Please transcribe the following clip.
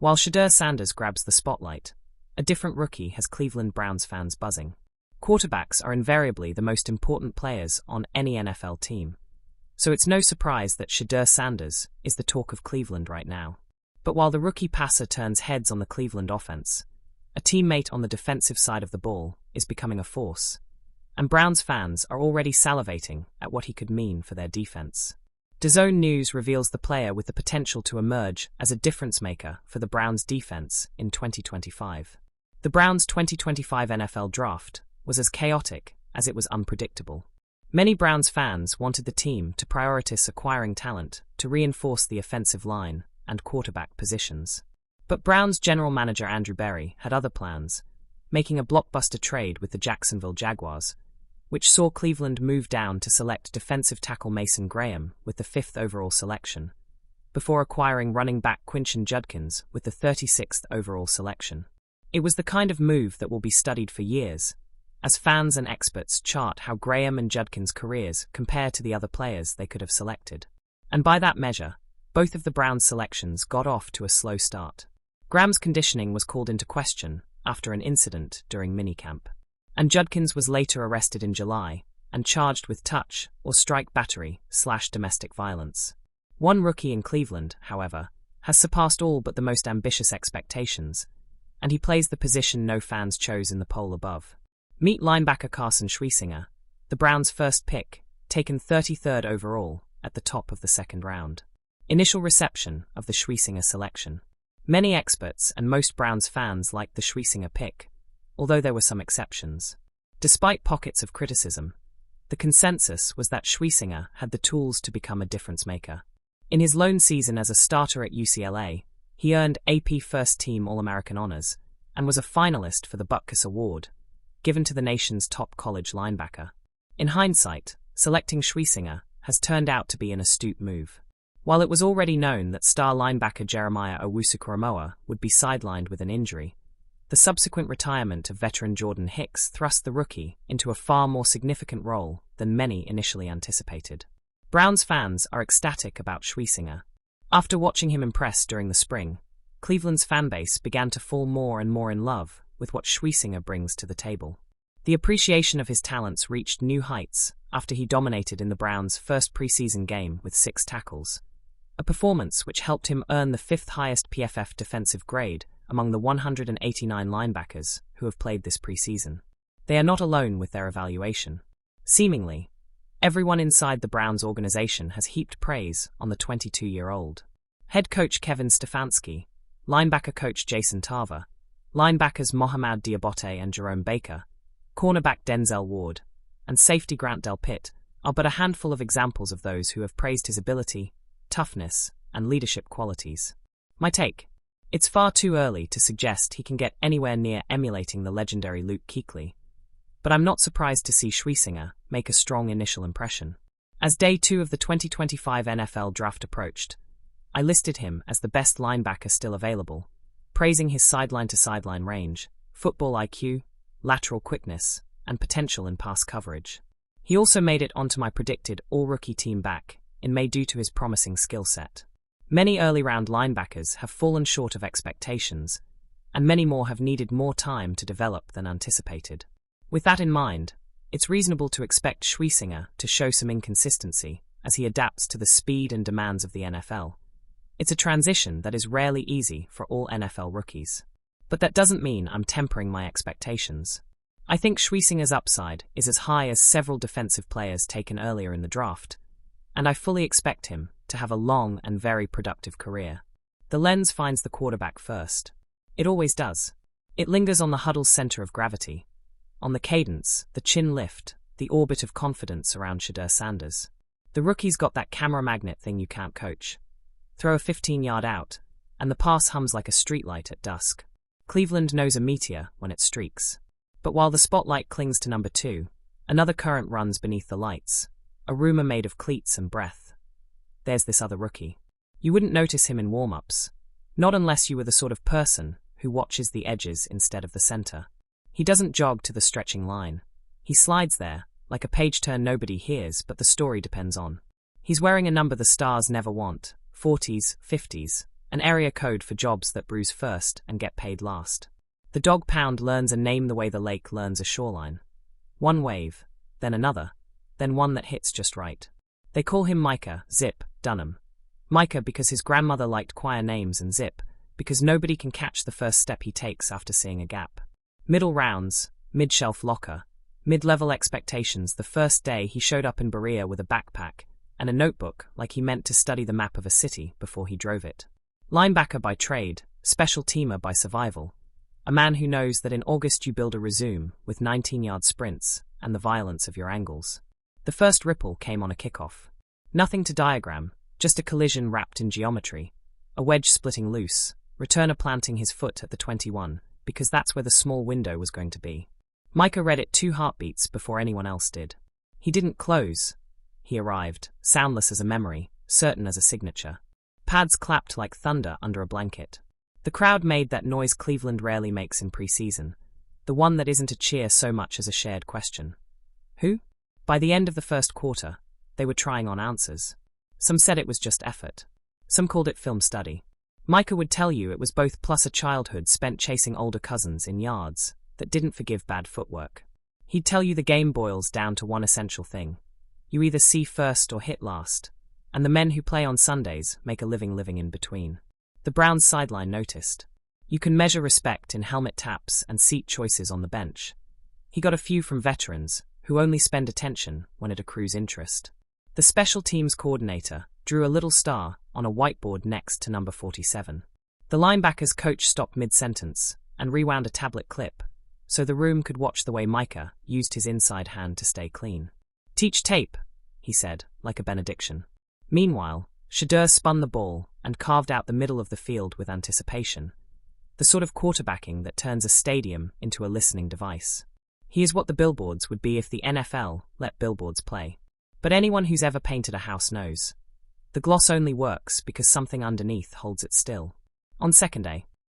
While Shedeur Sanders grabs the spotlight, a different rookie has Cleveland Browns fans buzzing. Quarterbacks are invariably the most important players on any NFL team, so it's no surprise that Shedeur Sanders is the talk of Cleveland right now. But while the rookie passer turns heads on the Cleveland offense, a teammate on the defensive side of the ball is becoming a force, and Browns fans are already salivating at what he could mean for their defense. DAZN News reveals the player with the potential to emerge as a difference-maker for the Browns' defense in 2025. The Browns' 2025 NFL Draft was as chaotic as it was unpredictable. Many Browns fans wanted the team to prioritize acquiring talent to reinforce the offensive line and quarterback positions. But Browns general manager Andrew Berry had other plans, making a blockbuster trade with the Jacksonville Jaguars, which saw Cleveland move down to select defensive tackle Mason Graham with the 5th overall selection, before acquiring running back Quinshon Judkins with the 36th overall selection. It was the kind of move that will be studied for years, as fans and experts chart how Graham and Judkins' careers compare to the other players they could have selected. And by that measure, both of the Browns' selections got off to a slow start. Graham's conditioning was called into question after an incident during minicamp, and Judkins was later arrested in July and charged with touch or strike battery/domestic violence. One rookie in Cleveland, however, has surpassed all but the most ambitious expectations, and he plays the position no fans chose in the poll above. Meet linebacker Carson Schwiezinger, the Browns' first pick, taken 33rd overall at the top of the second round. Initial reception of the Schwiezinger selection. Many experts and most Browns fans liked the Schwiezinger pick, although there were some exceptions. Despite pockets of criticism, the consensus was that Schwiezinger had the tools to become a difference-maker. In his lone season as a starter at UCLA, he earned AP First Team All-American honors and was a finalist for the Butkus Award, given to the nation's top college linebacker. In hindsight, selecting Schwiezinger has turned out to be an astute move. While it was already known that star linebacker Jeremiah Owusu-Koramoah would be sidelined with an injury, the subsequent retirement of veteran Jordan Hicks thrust the rookie into a far more significant role than many initially anticipated. Browns fans are ecstatic about Schwiezinger. After watching him impress during the spring, Cleveland's fanbase began to fall more and more in love with what Schwiezinger brings to the table. The appreciation of his talents reached new heights after he dominated in the Browns' first preseason game with 6 tackles, a performance which helped him earn the 5th highest PFF defensive grade among the 189 linebackers who have played this preseason. They are not alone with their evaluation. Seemingly, everyone inside the Browns organization has heaped praise on the 22-year-old. Head coach Kevin Stefanski, linebacker coach Jason Tarver, linebackers Mohamed Diabote and Jerome Baker, cornerback Denzel Ward, and safety Grant Delpit are but a handful of examples of those who have praised his ability, toughness, and leadership qualities. My take: it's far too early to suggest he can get anywhere near emulating the legendary Luke Kuechly, but I'm not surprised to see Schwiezinger make a strong initial impression. As day 2 of the 2025 NFL Draft approached, I listed him as the best linebacker still available, praising his sideline-to-sideline range, football IQ, lateral quickness, and potential in pass coverage. He also made it onto my predicted all-rookie team back in May due to his promising skill set. Many early-round linebackers have fallen short of expectations, and many more have needed more time to develop than anticipated. With that in mind, it's reasonable to expect Schwiezinger to show some inconsistency as he adapts to the speed and demands of the NFL. It's a transition that is rarely easy for all NFL rookies. But that doesn't mean I'm tempering my expectations. I think Schwiezinger's upside is as high as several defensive players taken earlier in the draft, and I fully expect him to have a long and very productive career. The lens finds the quarterback first. It always does. It lingers on the huddle's center of gravity, on the cadence, the chin lift, the orbit of confidence around Shedeur Sanders. The rookie's got that camera magnet thing you can't coach. Throw a 15-yard out, and the pass hums like a streetlight at dusk. Cleveland knows a meteor when it streaks. But while the spotlight clings to number 2, another current runs beneath the lights, a rumor made of cleats and breath. There's this other rookie. You wouldn't notice him in warm-ups, not unless you were the sort of person who watches the edges instead of the center. He doesn't jog to the stretching line. He slides there, like a page turn nobody hears but the story depends on. He's wearing a number the stars never want, 40s, 50s, an area code for jobs that bruise first and get paid last. The dog pound learns a name the way the lake learns a shoreline. One wave, then another, then one that hits just right. They call him Micah, Zip, Dunham. Micah because his grandmother liked choir names, and Zip because nobody can catch the first step he takes after seeing a gap. Middle rounds, mid-shelf locker, mid-level expectations. The first day he showed up in Berea with a backpack and a notebook like he meant to study the map of a city before he drove it. Linebacker by trade, special teamer by survival. A man who knows that in August you build a resume with 19-yard sprints and the violence of your angles. The first ripple came on a kickoff. Nothing to diagram, just a collision wrapped in geometry. A wedge splitting loose, returner planting his foot at the 21, because that's where the small window was going to be. Micah read it 2 heartbeats before anyone else did. He didn't close. He arrived, soundless as a memory, certain as a signature. Pads clapped like thunder under a blanket. The crowd made that noise Cleveland rarely makes in preseason, the one that isn't a cheer so much as a shared question. Who? By the end of the first quarter, they were trying on answers. Some said it was just effort. Some called it film study. Micah would tell you it was both, plus a childhood spent chasing older cousins in yards that didn't forgive bad footwork. He'd tell you the game boils down to one essential thing. You either see first or hit last, and the men who play on Sundays make a living in between. The Browns sideline noticed. You can measure respect in helmet taps and seat choices on the bench. He got a few from veterans, who only spend attention when it accrues interest. The special teams coordinator drew a little star on a whiteboard next to number 47. The linebacker's coach stopped mid-sentence and rewound a tablet clip, so the room could watch the way Micah used his inside hand to stay clean. "Teach tape," he said, like a benediction. Meanwhile, Shedeur spun the ball and carved out the middle of the field with anticipation, the sort of quarterbacking that turns a stadium into a listening device. He is what the billboards would be if the NFL let billboards play. But anyone who's ever painted a house knows. The gloss only works because something underneath holds it still. On second day,